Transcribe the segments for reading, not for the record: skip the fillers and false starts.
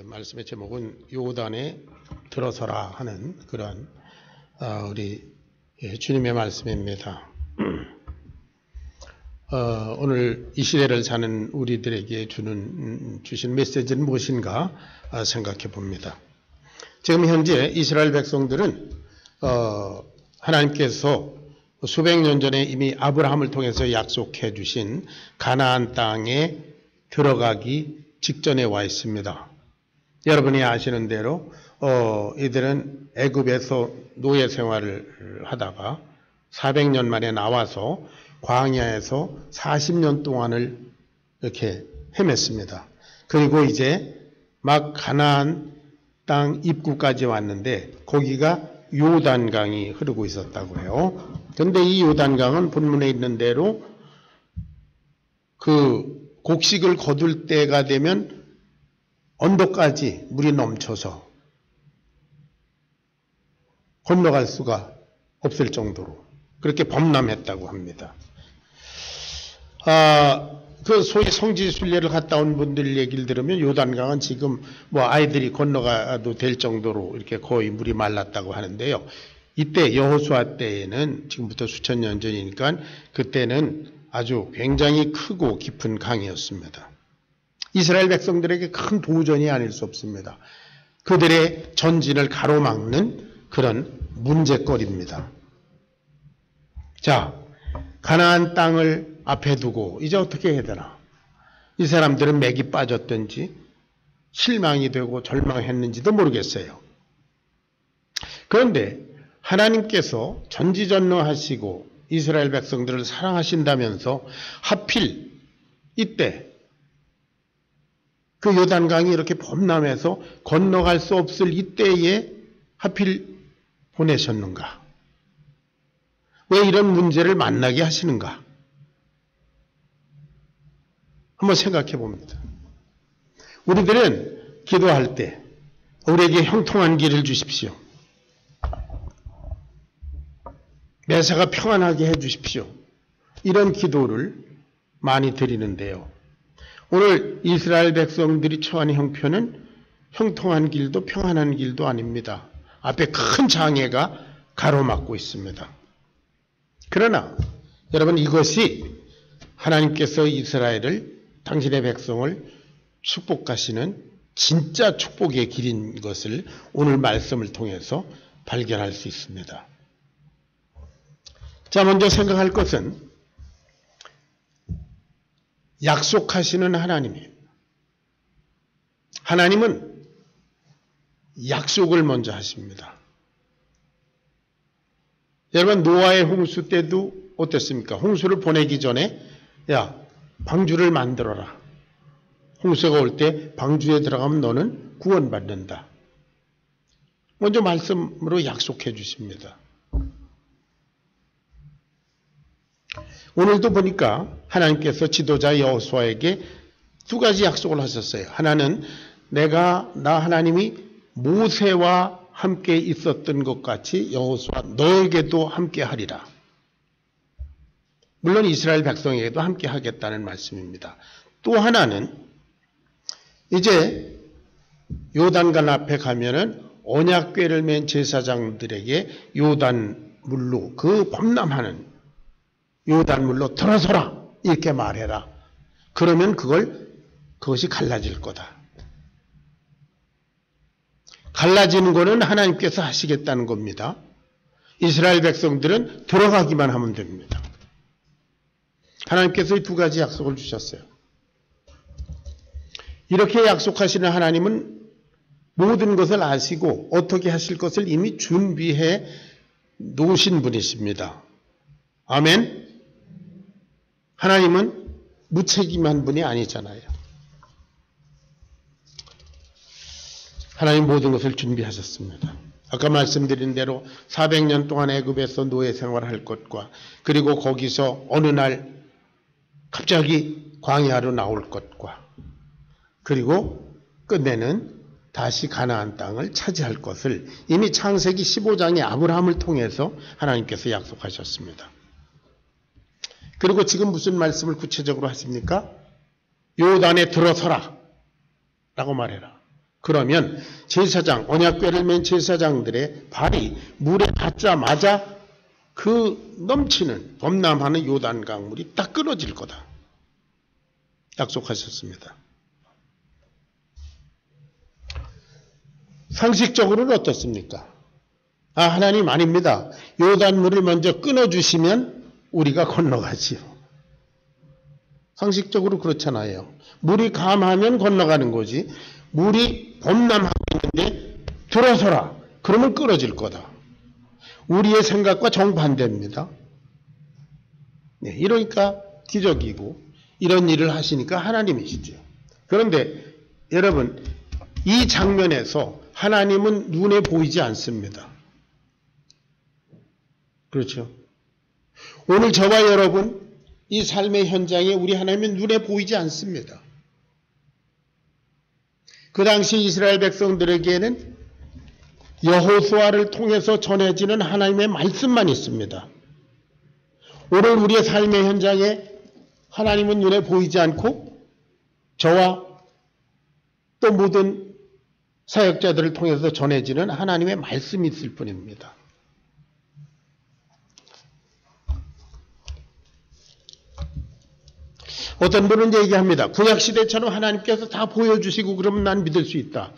말씀의 제목은 요단에 들어서라 하는 그런 우리 주님의 말씀입니다. 오늘 이 시대를 사는 우리들에게 주신 메시지는 무엇인가 생각해 봅니다. 지금 현재 이스라엘 백성들은 하나님께서 수백 년 전에 이미 아브라함을 통해서 약속해 주신 가나안 땅에 들어가기 직전에 와 있습니다. 여러분이 아시는 대로 이들은 애굽에서 노예 생활을 하다가 400년 만에 나와서 광야에서 40년 동안을 이렇게 헤맸습니다. 그리고 이제 막 가나안 땅 입구까지 왔는데 거기가 요단강이 흐르고 있었다고 해요. 그런데 이 요단강은 본문에 있는 대로 그 곡식을 거둘 때가 되면 언덕까지 물이 넘쳐서 건너갈 수가 없을 정도로 그렇게 범람했다고 합니다. 그 소위 성지 순례를 갔다 온 분들 얘기를 들으면 요단강은 지금 뭐 아이들이 건너가도 될 정도로 이렇게 거의 물이 말랐다고 하는데요. 이때 여호수아 때에는 지금부터 수천 년 전이니까 그때는 아주 굉장히 크고 깊은 강이었습니다. 이스라엘 백성들에게 큰 도전이 아닐 수 없습니다. 그들의 전진을 가로막는 그런 문제거리입니다. 자, 가나안 땅을 앞에 두고 이제 어떻게 해야 되나? 이 사람들은 맥이 빠졌든지 실망이 되고 절망했는지도 모르겠어요. 그런데 하나님께서 전지전능하시고 이스라엘 백성들을 사랑하신다면서 하필 이때 그 요단강이 이렇게 범람해서 건너갈 수 없을 이때에 하필 보내셨는가? 왜 이런 문제를 만나게 하시는가? 한번 생각해 봅니다. 우리들은 기도할 때 우리에게 형통한 길을 주십시오. 매사가 평안하게 해 주십시오. 이런 기도를 많이 드리는데요. 오늘 이스라엘 백성들이 처한 형편은 형통한 길도 평안한 길도 아닙니다. 앞에 큰 장애가 가로막고 있습니다. 그러나 여러분 이것이 하나님께서 이스라엘을 당신의 백성을 축복하시는 진짜 축복의 길인 것을 오늘 말씀을 통해서 발견할 수 있습니다. 자, 먼저 생각할 것은 약속하시는 하나님이에요. 하나님은 약속을 먼저 하십니다. 여러분 노아의 홍수 때도 어땠습니까? 홍수를 보내기 전에 야, 방주를 만들어라. 홍수가 올 때 방주에 들어가면 너는 구원받는다. 먼저 말씀으로 약속해 주십니다. 오늘도 보니까 하나님께서 지도자 여호수아에게 두 가지 약속을 하셨어요. 하나는 나 하나님이 모세와 함께 있었던 것 같이 여호수아 너에게도 함께 하리라. 물론 이스라엘 백성에게도 함께 하겠다는 말씀입니다. 또 하나는 이제 요단강 앞에 가면은 언약궤를 맨 제사장들에게 요단 물로 그 범람하는 요단물로 들어서라 이렇게 말해라. 그러면 그것이 갈라질 거다. 갈라지는 거는 하나님께서 하시겠다는 겁니다. 이스라엘 백성들은 들어가기만 하면 됩니다. 하나님께서 이 두 가지 약속을 주셨어요. 이렇게 약속하시는 하나님은 모든 것을 아시고 어떻게 하실 것을 이미 준비해 놓으신 분이십니다. 아멘. 하나님은 무책임한 분이 아니잖아요. 하나님 모든 것을 준비하셨습니다. 아까 말씀드린 대로 400년 동안 애굽에서 노예 생활할 것과 그리고 거기서 어느 날 갑자기 광야로 나올 것과 그리고 끝내는 다시 가나안 땅을 차지할 것을 이미 창세기 15장의 아브라함을 통해서 하나님께서 약속하셨습니다. 그리고 지금 무슨 말씀을 구체적으로 하십니까? 요단에 들어서라. 라고 말해라. 그러면 제사장, 언약궤를 맨 제사장들의 발이 물에 닿자마자 그 넘치는 범람하는 요단강 물이 딱 끊어질 거다. 약속하셨습니다. 상식적으로는 어떻습니까? 하나님 아닙니다. 요단물을 먼저 끊어주시면 우리가 건너가지요. 상식적으로 그렇잖아요. 물이 감하면 건너가는 거지. 물이 범람하고 있는데 들어서라. 그러면 끊어질 거다. 우리의 생각과 정반대입니다. 네, 이러니까 기적이고 이런 일을 하시니까 하나님이시죠. 그런데 여러분, 이 장면에서 하나님은 눈에 보이지 않습니다. 그렇죠? 오늘 저와 여러분 이 삶의 현장에 우리 하나님은 눈에 보이지 않습니다. 그 당시 이스라엘 백성들에게는 여호수아를 통해서 전해지는 하나님의 말씀만 있습니다. 오늘 우리의 삶의 현장에 하나님은 눈에 보이지 않고 저와 또 모든 사역자들을 통해서 전해지는 하나님의 말씀이 있을 뿐입니다. 어떤 분은 얘기합니다. 구약시대처럼 하나님께서 다 보여주시고 그러면 난 믿을 수 있다.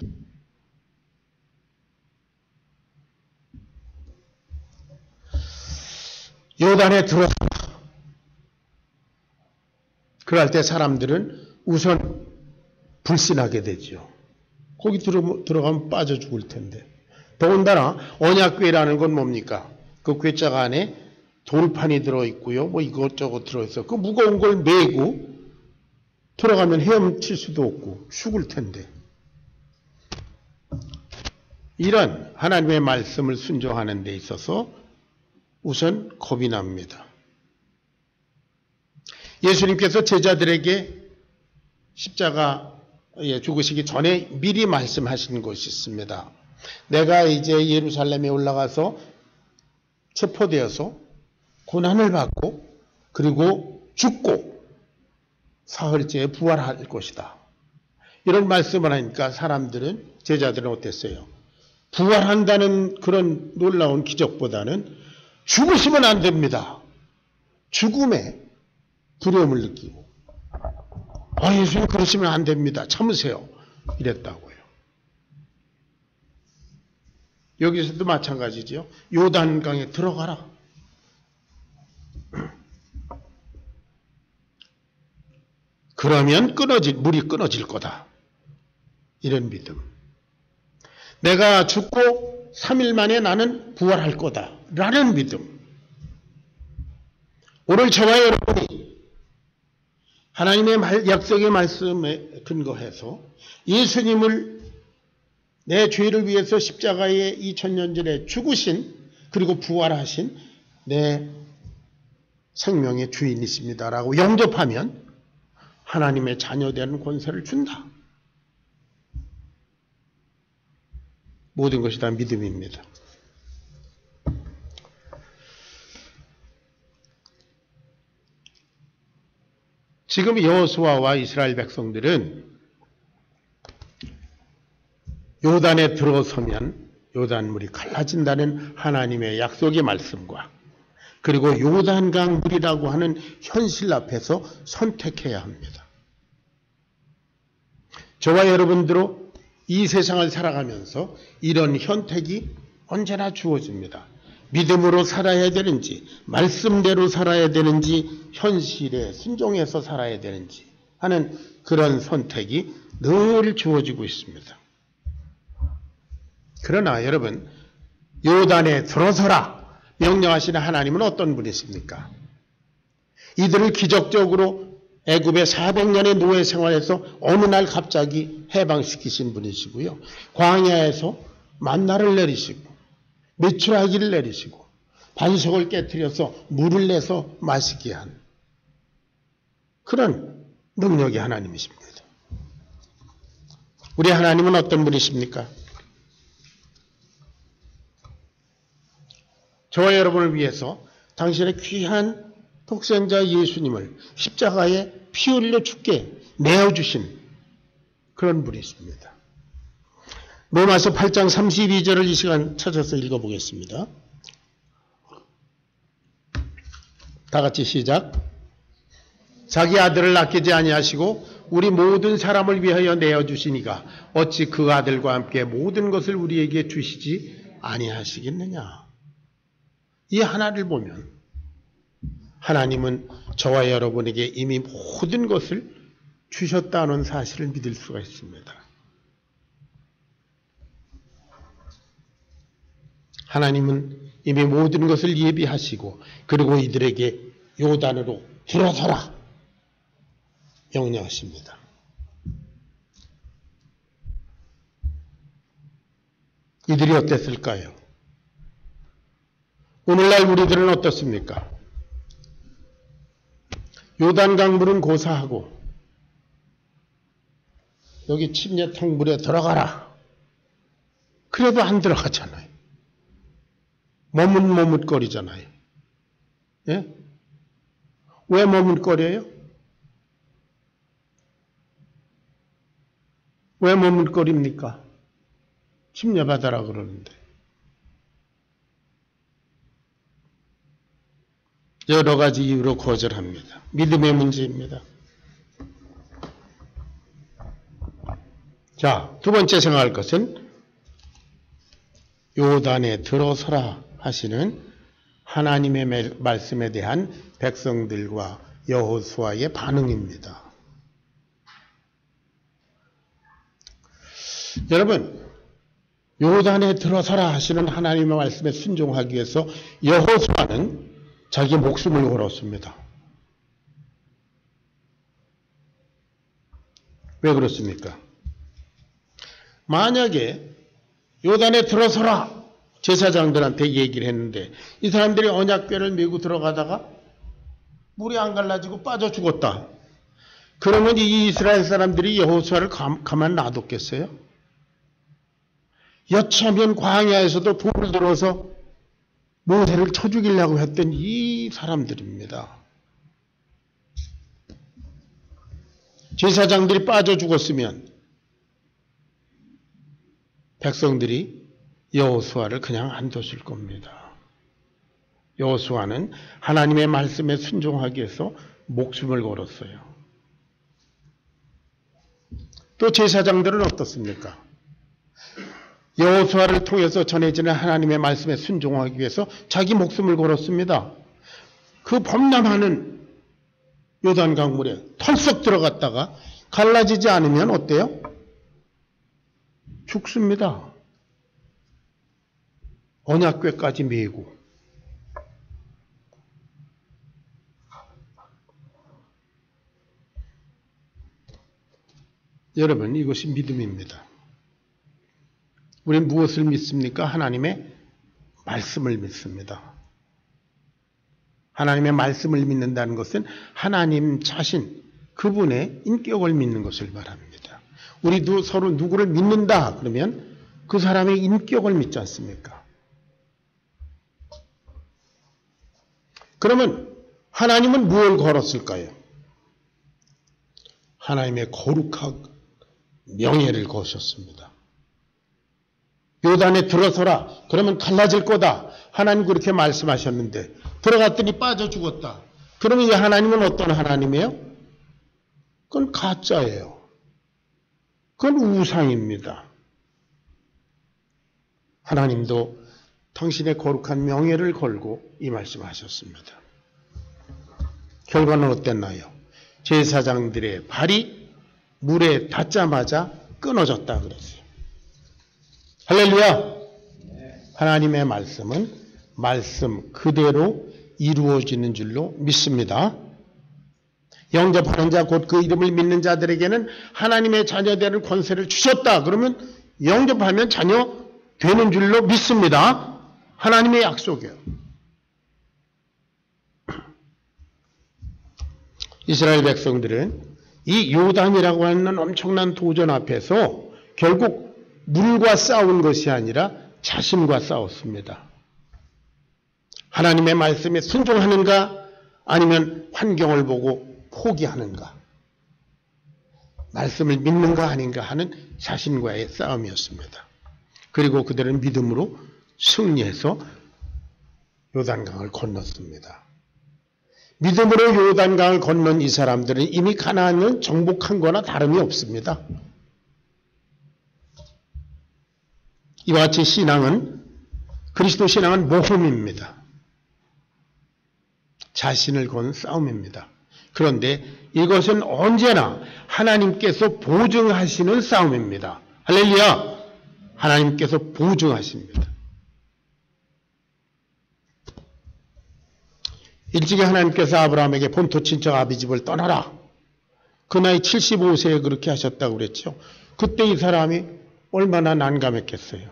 요단에 들어서 그럴 때 사람들은 우선 불신하게 되죠. 거기 들어가면 빠져 죽을 텐데. 더군다나 언약궤라는 건 뭡니까? 그 궤짝 안에 돌판이 들어있고요. 뭐 이것저것 들어있어. 그 무거운 걸 메고 들어가면 헤엄칠 수도 없고 죽을 텐데. 이런 하나님의 말씀을 순종하는 데 있어서 우선 겁이 납니다. 예수님께서 제자들에게 십자가에 죽으시기 전에 미리 말씀하신 것이 있습니다. 내가 이제 예루살렘에 올라가서 체포되어서 고난을 받고 그리고 죽고 사흘째에 부활할 것이다. 이런 말씀을 하니까 사람들은, 제자들은 어땠어요? 부활한다는 그런 놀라운 기적보다는 죽으시면 안 됩니다. 죽음에 두려움을 느끼고, 예수님 그러시면 안 됩니다. 참으세요. 이랬다고요. 여기서도 마찬가지죠. 요단강에 들어가라. 그러면 물이 끊어질 거다. 이런 믿음. 내가 죽고 3일 만에 나는 부활할 거다. 라는 믿음. 오늘 저와 여러분이 하나님의 약속의 말씀에 근거해서 예수님을 내 죄를 위해서 십자가에 2000년 전에 죽으신 그리고 부활하신 내 생명의 주인이십니다라고 영접하면 하나님의 자녀되는 권세를 준다. 모든 것이 다 믿음입니다. 지금 여호수아와 이스라엘 백성들은 요단에 들어서면 요단물이 갈라진다는 하나님의 약속의 말씀과 그리고 요단강 물이라고 하는 현실 앞에서 선택해야 합니다. 저와 여러분들로 이 세상을 살아가면서 이런 선택이 언제나 주어집니다. 믿음으로 살아야 되는지, 말씀대로 살아야 되는지, 현실에 순종해서 살아야 되는지 하는 그런 선택이 늘 주어지고 있습니다. 그러나 여러분, 요단에 들어서라 명령하시는 하나님은 어떤 분이십니까? 이들을 기적적으로 애굽의 400년의 노예 생활에서 어느 날 갑자기 해방시키신 분이시고요. 광야에서 만나를 내리시고 메추라기를 내리시고 반석을 깨뜨려서 물을 내서 마시게 한 그런 능력의 하나님이십니다. 우리 하나님은 어떤 분이십니까? 저와 여러분을 위해서 당신의 귀한 독생자 예수님을 십자가에 피 흘려 죽게 내어주신 그런 분이십니다. 로마서 8장 32절을 이 시간 찾아서 읽어보겠습니다. 다 같이 시작. 자기 아들을 아끼지 아니하시고 우리 모든 사람을 위하여 내어주시니가 어찌 그 아들과 함께 모든 것을 우리에게 주시지 아니하시겠느냐. 이 하나를 보면 하나님은 저와 여러분에게 이미 모든 것을 주셨다는 사실을 믿을 수가 있습니다. 하나님은 이미 모든 것을 예비하시고 그리고 이들에게 요단으로 들어서라 명령하십니다. 이들이 어땠을까요? 오늘날 우리들은 어떻습니까? 요단강 물은 고사하고 여기 침례탕 물에 들어가라. 그래도 안 들어가잖아요. 머뭇머뭇거리잖아요. 예? 왜 머뭇거려요? 왜 머뭇거립니까? 침례받아라 그러는데. 여러 가지 이유로 거절합니다. 믿음의 문제입니다. 자, 두 번째 생각할 것은 요단에 들어서라 하시는 하나님의 말씀에 대한 백성들과 여호수아의 반응입니다. 여러분, 요단에 들어서라 하시는 하나님의 말씀에 순종하기 위해서 여호수아는 자기 목숨을 걸었습니다. 왜 그렇습니까? 만약에 요단에 들어서라 제사장들한테 얘기를 했는데 이 사람들이 언약궤를 메고 들어가다가 물이 안 갈라지고 빠져 죽었다. 그러면 이 이스라엘 사람들이 여호수아를 가만 놔뒀겠어요? 여차하면 광야에서도 돌을 들어서 모세를 쳐 죽이려고 했던 이 사람들입니다. 제사장들이 빠져 죽었으면 백성들이 여호수아를 그냥 안 뒀을 겁니다. 여호수아는 하나님의 말씀에 순종하기 위해서 목숨을 걸었어요. 또 제사장들은 어떻습니까? 여호수아를 통해서 전해지는 하나님의 말씀에 순종하기 위해서 자기 목숨을 걸었습니다. 그 범람하는 요단 강물에 털썩 들어갔다가 갈라지지 않으면 어때요? 죽습니다. 언약궤까지 메고. 여러분, 이것이 믿음입니다. 우리는 무엇을 믿습니까? 하나님의 말씀을 믿습니다. 하나님의 말씀을 믿는다는 것은 하나님 자신, 그분의 인격을 믿는 것을 말합니다. 우리도 서로 누구를 믿는다 그러면 그 사람의 인격을 믿지 않습니까? 그러면 하나님은 무엇을 걸었을까요? 하나님의 거룩한 명예를 거셨습니다. 요단에 들어서라. 그러면 갈라질 거다. 하나님 그렇게 말씀하셨는데 들어갔더니 빠져 죽었다. 그러면 이 하나님은 어떤 하나님이에요? 그건 가짜예요. 그건 우상입니다. 하나님도 당신의 거룩한 명예를 걸고 이 말씀하셨습니다. 결과는 어땠나요? 제사장들의 발이 물에 닿자마자 끊어졌다 그랬어요. 할렐루야! 하나님의 말씀은 말씀 그대로 이루어지는 줄로 믿습니다. 영접하는 자 곧 그 이름을 믿는 자들에게는 하나님의 자녀되는 권세를 주셨다. 그러면 영접하면 자녀 되는 줄로 믿습니다. 하나님의 약속이에요. 이스라엘 백성들은 이 요단이라고 하는 엄청난 도전 앞에서 결국 물과 싸운 것이 아니라 자신과 싸웠습니다. 하나님의 말씀에 순종하는가 아니면 환경을 보고 포기하는가. 말씀을 믿는가 아닌가 하는 자신과의 싸움이었습니다. 그리고 그들은 믿음으로 승리해서 요단강을 건넜습니다. 믿음으로 요단강을 건넌 이 사람들은 이미 가나안을 정복한 거나 다름이 없습니다. 이와 같이 신앙은, 그리스도 신앙은 모험입니다. 자신을 거는 싸움입니다. 그런데 이것은 언제나 하나님께서 보증하시는 싸움입니다. 할렐루야! 하나님께서 보증하십니다. 일찍이 하나님께서 아브라함에게 본토 친척 아비집을 떠나라. 그 나이 75세에 그렇게 하셨다고 그랬죠. 그때 이 사람이 얼마나 난감했겠어요.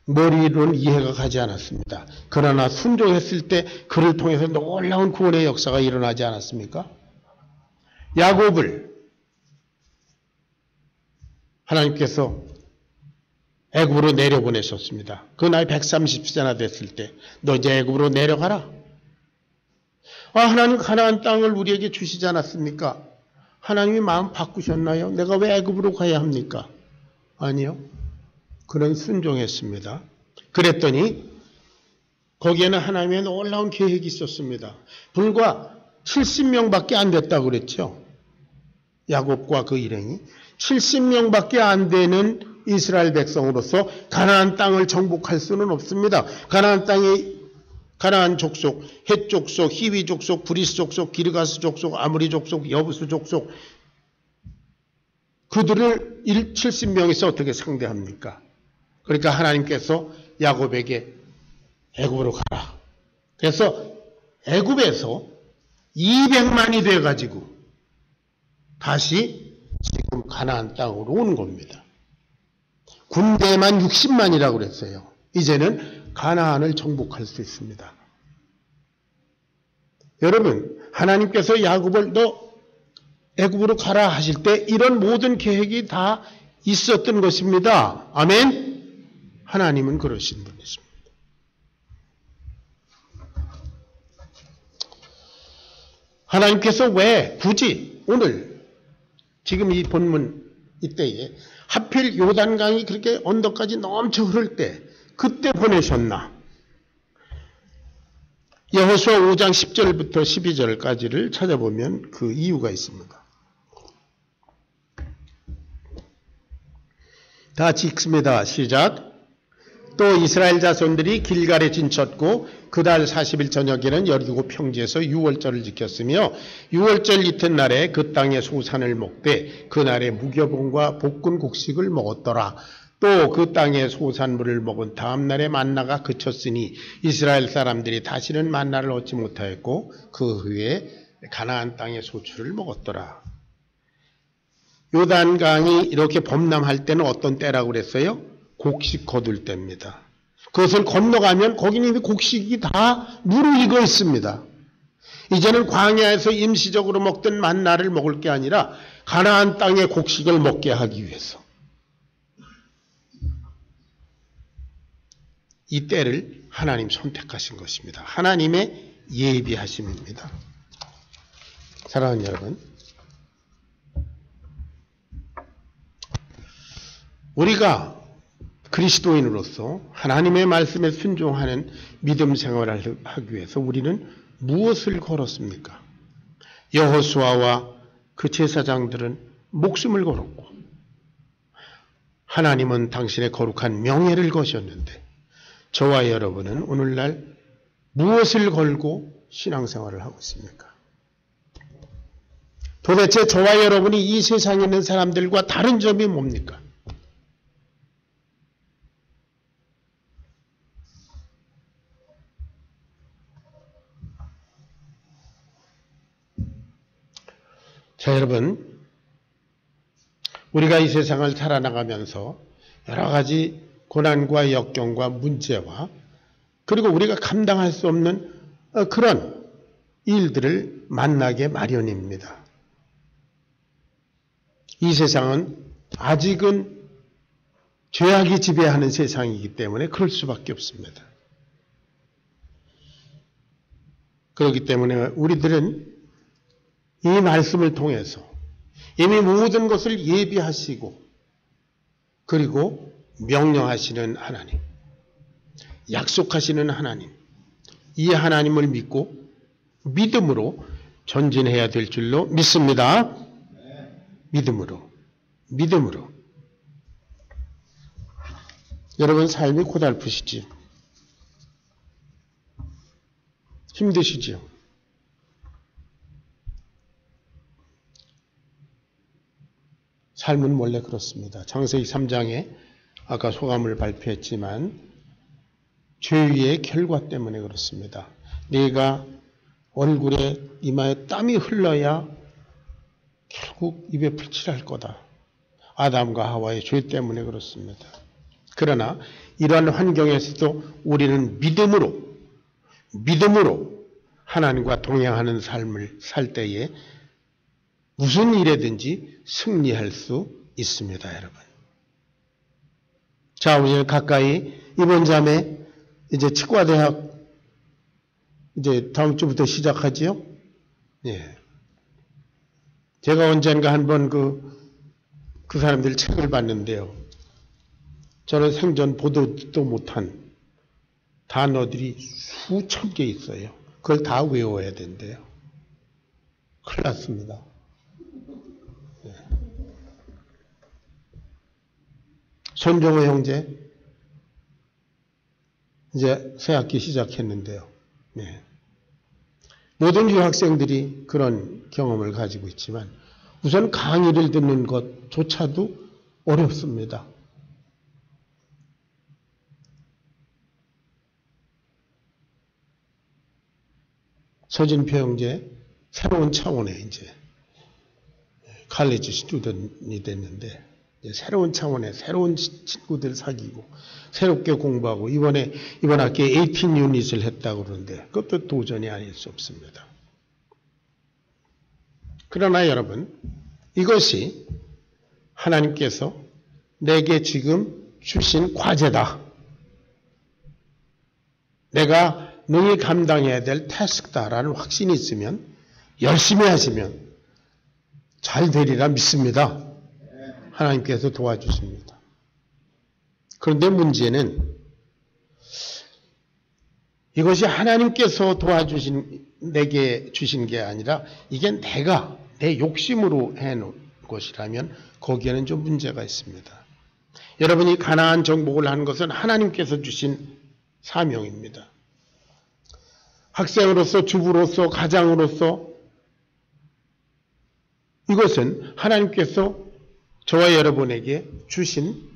머리로는 이해가 가지 않았습니다. 그러나 순종했을 때 그를 통해서 놀라운 구원의 역사가 일어나지 않았습니까? 야곱을 하나님께서 애굽으로 내려보내셨습니다. 그 나이 130세나 됐을 때 너 이제 애굽으로 내려가라. 하나님 가나안 땅을 우리에게 주시지 않았습니까? 하나님이 마음 바꾸셨나요? 내가 왜 애굽으로 가야 합니까? 아니요. 그는 순종했습니다. 그랬더니 거기에는 하나님의 놀라운 계획이 있었습니다. 불과 70명밖에 안 됐다고 그랬죠. 야곱과 그 일행이 70명밖에 안 되는 이스라엘 백성으로서 가나안 땅을 정복할 수는 없습니다. 가나안 땅에 가나안 족속, 헷 족속, 히위 족속, 브리스 족속, 기르가스 족속, 아무리 족속, 여부수 족속, 그들을 70명에서 어떻게 상대합니까? 그러니까 하나님께서 야곱에게 애굽으로 가라. 그래서 애굽에서 200만이 돼가지고 다시 지금 가나안 땅으로 오는 겁니다. 군대만 60만이라고 그랬어요. 이제는 가나안을 정복할 수 있습니다. 여러분, 하나님께서 야곱을 너 애굽으로 가라 하실 때 이런 모든 계획이 다 있었던 것입니다. 아멘? 하나님은 그러신 분이십니다. 하나님께서 왜 굳이 오늘 지금 이 본문 이때에 하필 요단강이 그렇게 언덕까지 넘쳐 흐를 때 그때 보내셨나? 여호수아 5장 10절부터 12절까지를 찾아보면 그 이유가 있습니다. 다 같이 읽습니다. 시작. 또 이스라엘 자손들이 길갈에 진쳤고 그달 40일 저녁에는 여리고 평지에서 유월절을 지켰으며 유월절 이튿날에 그 땅의 소산을 먹되 그날에 무교봉과 볶은 곡식을 먹었더라. 또 그 땅의 소산물을 먹은 다음 날에 만나가 그쳤으니 이스라엘 사람들이 다시는 만나를 얻지 못하였고 그 후에 가나안 땅의 소출을 먹었더라. 요단강이 이렇게 범람할 때는 어떤 때라고 그랬어요? 곡식 거둘 때입니다. 그것을 건너가면 거기는 이미 곡식이 다 무르익어 있습니다. 이제는 광야에서 임시적으로 먹던 만나를 먹을 게 아니라 가나안 땅의 곡식을 먹게 하기 위해서 이 때를 하나님 선택하신 것입니다. 하나님의 예비하심입니다. 사랑하는 여러분, 우리가 그리스도인으로서 하나님의 말씀에 순종하는 믿음 생활을 하기 위해서 우리는 무엇을 걸었습니까? 여호수아와 그 제사장들은 목숨을 걸었고 하나님은 당신의 거룩한 명예를 거셨는데 저와 여러분은 오늘날 무엇을 걸고 신앙생활을 하고 있습니까? 도대체 저와 여러분이 이 세상에 있는 사람들과 다른 점이 뭡니까? 자, 여러분, 우리가 이 세상을 살아나가면서 여러 가지 고난과 역경과 문제와 그리고 우리가 감당할 수 없는 그런 일들을 만나게 마련입니다. 이 세상은 아직은 죄악이 지배하는 세상이기 때문에 그럴 수밖에 없습니다. 그렇기 때문에 우리들은 이 말씀을 통해서 이미 모든 것을 예비하시고 그리고 명령하시는 하나님, 약속하시는 하나님, 이 하나님을 믿고 믿음으로 전진해야 될 줄로 믿습니다. 믿음으로. 여러분 삶이 고달프시지요? 힘드시지요? 삶은 원래 그렇습니다. 창세기 3장에 아까 소감을 발표했지만 죄의 결과 때문에 그렇습니다. 네가 얼굴에 이마에 땀이 흘러야 결국 입에 풀칠할 거다. 아담과 하와의 죄 때문에 그렇습니다. 그러나 이러한 환경에서도 우리는 믿음으로 하나님과 동행하는 삶을 살 때에 무슨 일에든지 승리할 수 있습니다, 여러분. 자, 우리 가까이 이번 잠에 이제 치과대학 이제 다음 주부터 시작하지요? 예. 제가 언젠가 한번 그 사람들 책을 봤는데요. 저는 생전 보도도 못한 단어들이 수천 개 있어요. 그걸 다 외워야 된대요. 큰일 났습니다. 예. 손종호 형제 이제 새 학기 시작했는데요. 네. 모든 유학생들이 그런 경험을 가지고 있지만 우선 강의를 듣는 것조차도 어렵습니다. 서진표 형제 새로운 차원의 이제 칼리지 스튜던이 됐는데 새로운 차원의 새로운 친구들 사귀고 새롭게 공부하고 이번 학기에 18 유닛을 했다고 그러는데 그것도 도전이 아닐 수 없습니다. 그러나 여러분 이것이 하나님께서 내게 지금 주신 과제다. 내가 능히 감당해야 될 태스크다라는 확신이 있으면 열심히 하시면 잘 되리라 믿습니다. 하나님께서 도와주십니다. 그런데 문제는 이것이 하나님께서 내게 주신 게 아니라 이게 내가 내 욕심으로 해놓은 것이라면 거기에는 좀 문제가 있습니다. 여러분이 가나안 정복을 하는 것은 하나님께서 주신 사명입니다. 학생으로서 주부로서 가장으로서 이것은 하나님께서 저와 여러분에게 주신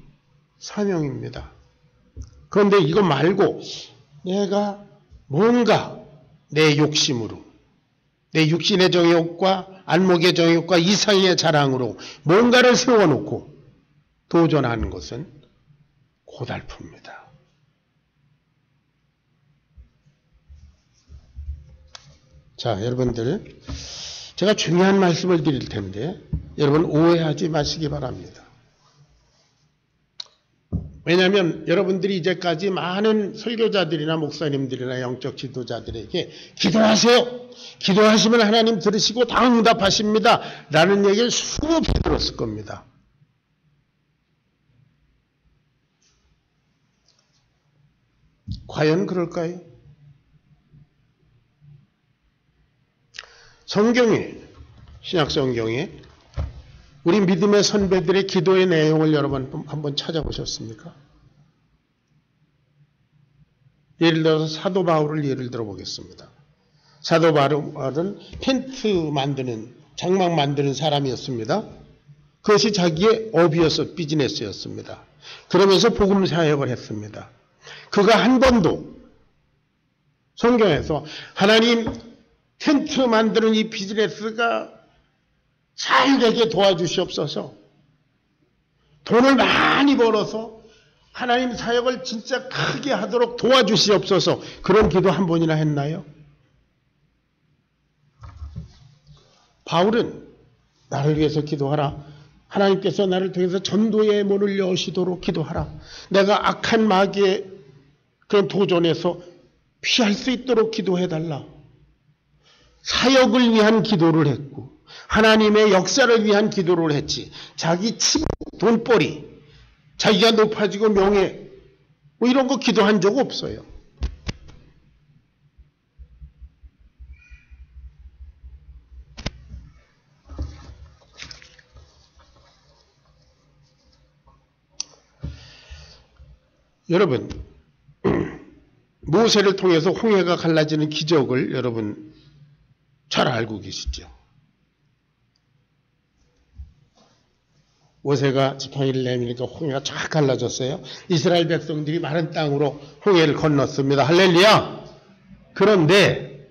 사명입니다. 그런데 이거 말고 내가 뭔가 내 욕심으로 내 육신의 정욕과 안목의 정욕과 이상의 자랑으로 뭔가를 세워놓고 도전하는 것은 고달픕니다. 자, 여러분들 제가 중요한 말씀을 드릴 텐데 여러분 오해하지 마시기 바랍니다. 왜냐하면 여러분들이 이제까지 많은 설교자들이나 목사님들이나 영적 지도자들에게 기도하세요. 기도하시면 하나님 들으시고 다 응답하십니다. 라는 얘기를 수없이 들었을 겁니다. 과연 그럴까요? 성경에, 신약 성경에 우리 믿음의 선배들의 기도의 내용을 여러분 한번 찾아보셨습니까? 예를 들어서 사도 바울을 예를 들어보겠습니다. 사도 바울은 텐트 만드는, 장막 만드는 사람이었습니다. 그것이 자기의 업이어서 비즈니스였습니다. 그러면서 복음 사역을 했습니다. 그가 한 번도 성경에서 하나님 텐트 만드는 이 비즈니스가 잘 되게 도와주시옵소서. 돈을 많이 벌어서 하나님 사역을 진짜 크게 하도록 도와주시옵소서. 그런 기도 한 번이나 했나요? 바울은 나를 위해서 기도하라. 하나님께서 나를 통해서 전도의 문을 여시도록 기도하라. 내가 악한 마귀의 그런 도전에서 피할 수 있도록 기도해달라. 사역을 위한 기도를 했고 하나님의 역사를 위한 기도를 했지. 자기 돈벌이, 자기가 높아지고 명예, 뭐 이런 거 기도한 적 없어요. 여러분, 모세를 통해서 홍해가 갈라지는 기적을 여러분 잘 알고 계시죠? 모세가 지팡이를 내미니까 홍해가 쫙 갈라졌어요. 이스라엘 백성들이 마른 땅으로 홍해를 건넜습니다. 할렐루야! 그런데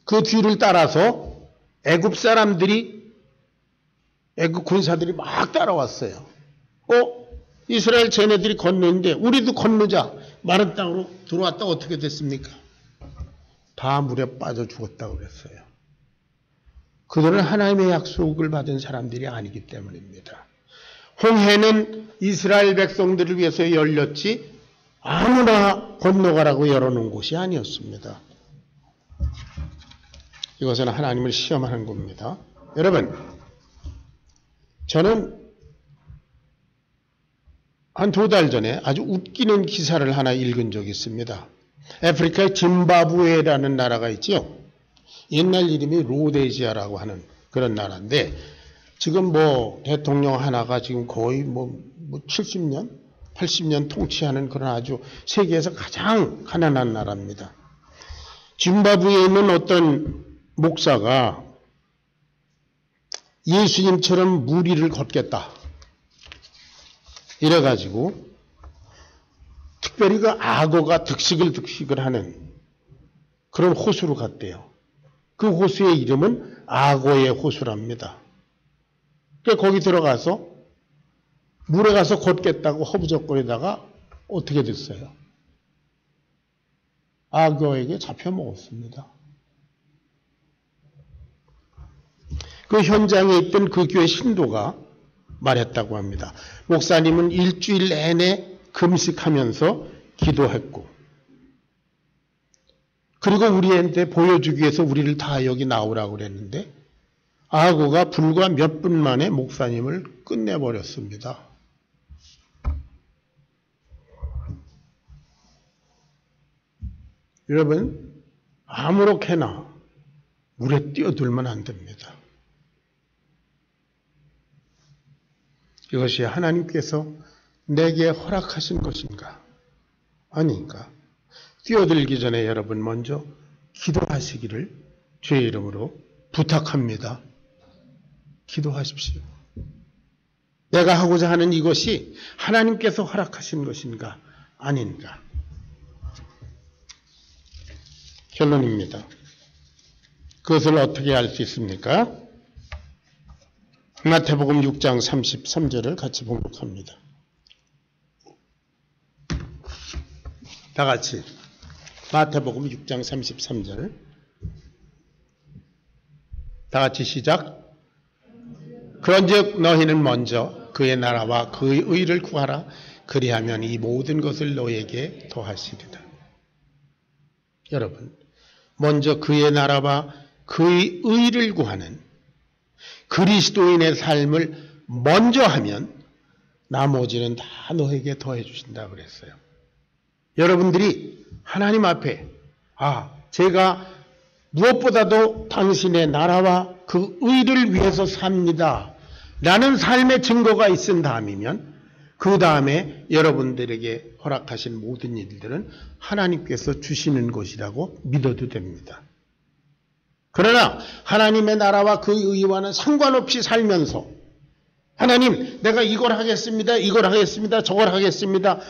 그 뒤를 따라서 애굽 군사들이 막 따라왔어요. 이스라엘 쟤네들이 건너는데 우리도 건너자. 마른 땅으로 들어왔다 어떻게 됐습니까? 다 물에 빠져 죽었다고 그랬어요. 그들은 하나님의 약속을 받은 사람들이 아니기 때문입니다. 홍해는 이스라엘 백성들을 위해서 열렸지 아무나 건너가라고 열어놓은 곳이 아니었습니다. 이것은 하나님을 시험하는 겁니다. 여러분, 저는 한 2달 전에 아주 웃기는 기사를 하나 읽은 적이 있습니다. 아프리카의 짐바브웨라는 나라가 있죠. 옛날 이름이 로데지아라고 하는 그런 나라인데 지금 뭐 대통령 하나가 지금 거의 뭐 70년, 80년 통치하는 그런 아주 세계에서 가장 가난한 나라입니다. 짐바브웨에 있는 어떤 목사가 예수님처럼 무리를 걷겠다. 이래가지고 특별히 그 악어가 득식을 하는 그런 호수로 갔대요. 그 호수의 이름은 악어의 호수랍니다. 그러니까 거기 들어가서 물에 가서 걷겠다고 허부적거리다가 어떻게 됐어요? 악어에게 잡혀 먹었습니다. 그 현장에 있던 그 교회 신도가 말했다고 합니다. 목사님은 일주일 내내 금식하면서 기도했고 그리고 우리한테 보여주기 위해서 우리를 다 여기 나오라고 그랬는데 악어가 불과 몇 분 만에 목사님을 끝내버렸습니다. 여러분, 아무렇게나 물에 뛰어들면 안 됩니다. 이것이 하나님께서 내게 허락하신 것인가? 아닌가? 뛰어들기 전에 여러분 먼저 기도하시기를 주의 이름으로 부탁합니다. 기도하십시오. 내가 하고자 하는 이것이 하나님께서 허락하신 것인가? 아닌가? 결론입니다. 그것을 어떻게 알 수 있습니까? 마태복음 6장 33절을 같이 봉독합니다. 다 같이 마태복음 6장 33절 다 같이 시작. 그런즉 너희는 먼저 그의 나라와 그의 의를 구하라. 그리하면 이 모든 것을 너희에게 더하시리라. 여러분, 먼저 그의 나라와 그의 의를 구하는 그리스도인의 삶을 먼저 하면 나머지는 다 너에게 더해 주신다고 그랬어요. 여러분들이 하나님 앞에 제가 무엇보다도 당신의 나라와 그 의를 위해서 삽니다 라는 삶의 증거가 있은 다음이면 그 다음에 여러분들에게 허락하신 모든 일들은 하나님께서 주시는 것이라고 믿어도 됩니다. 그러나 하나님의 나라와 그 의와는 상관없이 살면서 하나님 내가 이걸 하겠습니다. 이걸 하겠습니다. 저걸 하겠습니다.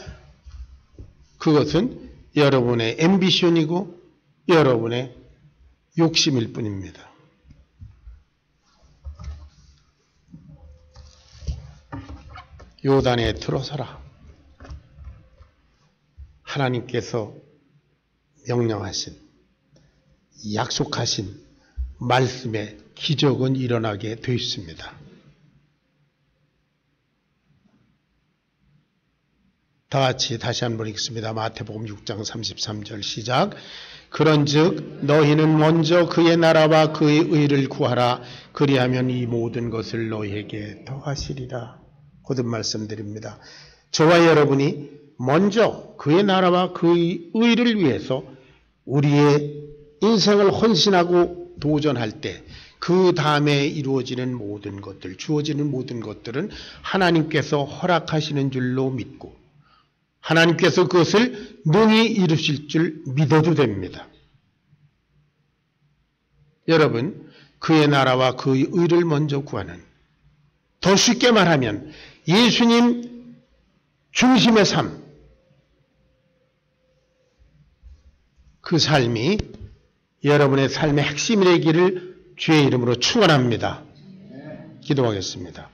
그것은 여러분의 앰비션이고 여러분의 욕심일 뿐입니다. 요단에 들어서라. 하나님께서 명령하신 약속하신 말씀의 기적은 일어나게 되어 있습니다. 다 같이 다시 한번 읽습니다. 마태복음 6장 33절 시작. 그런즉 너희는 먼저 그의 나라와 그의 의를 구하라. 그리하면 이 모든 것을 너희에게 더하시리라. 거듭 말씀드립니다. 저와 여러분이 먼저 그의 나라와 그의 의를 위해서 우리의 인생을 헌신하고 도전할 때 그 다음에 이루어지는 모든 것들, 주어지는 모든 것들은 하나님께서 허락하시는 줄로 믿고 하나님께서 그것을 능히 이루실 줄 믿어도 됩니다. 여러분, 그의 나라와 그의 의를 먼저 구하는, 더 쉽게 말하면 예수님 중심의 삶, 그 삶이 여러분의 삶의 핵심이 되기를 주의 이름으로 축원합니다. 기도하겠습니다.